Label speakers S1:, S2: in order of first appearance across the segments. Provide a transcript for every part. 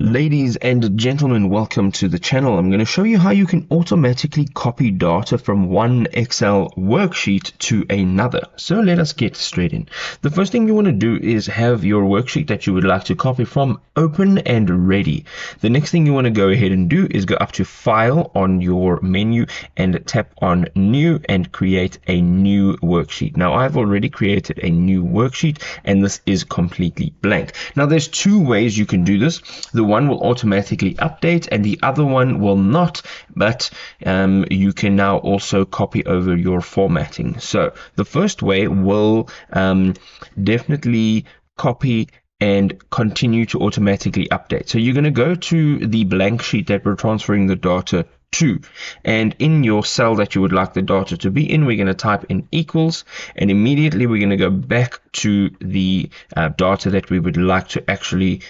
S1: Ladies and gentlemen, welcome to the channel. I'm going to show you how you can automatically copy data from one Excel worksheet to another. So let us get straight in. The first thing you want to do is have your worksheet that you would like to copy from open and ready. The next thing you want to go ahead and do is go up to File on your menu and tap on New and create a new worksheet. Now I've already created a new worksheet and this is completely blank. Now there's two ways you can do this. The one will automatically update and the other one will not, but you can now also copy over your formatting. So the first way will definitely copy and continue to automatically update. So you're going to go to the blank sheet that we're transferring the data to, and in your cell that you would like the data to be in, we're going to type in equals, and immediately we're going to go back to the data that we would like to actually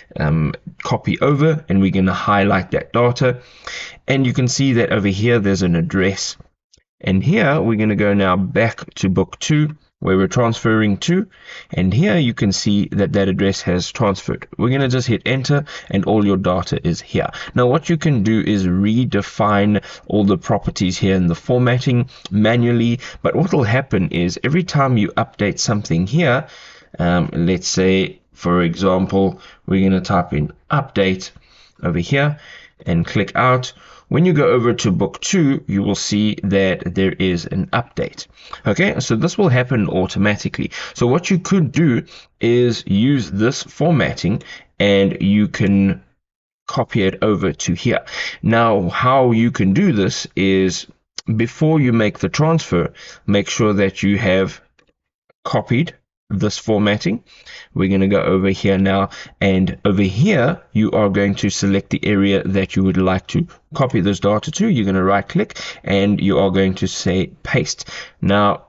S1: copy over, and we're going to highlight that data, and you can see that over here there's an address, and here we're going to go now back to book 2 where we're transferring to, and here you can see that that address has transferred. We're going to just hit enter and all your data is here. Now what you can do is redefine all the properties here in the formatting manually, but what will happen is every time you update something here, let's say for example we're going to type in update over here and click out. When you go over to book 2, you will see that there is an update. Okay, so this will happen automatically. So what you could do is use this formatting and you can copy it over to here. Now, how you can do this is before you make the transfer, make sure that you have copied this formatting. We're going to go over here now, and over here you are going to select the area that you would like to copy this data to. You're going to right click and you are going to say paste. Now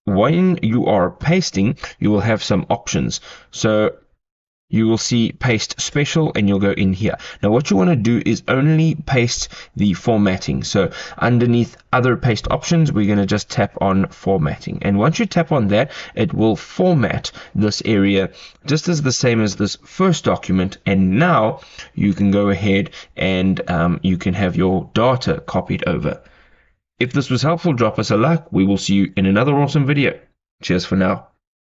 S1: when you are pasting, you will have some options. So you will see paste special and you'll go in here. Now what you want to do is only paste the formatting. So underneath other paste options, we're going to just tap on formatting, and once you tap on that, it will format this area just as the same as this first document, and now you can go ahead and you can have your data copied over. If this was helpful, drop us a like. We will see you in another awesome video. Cheers for now.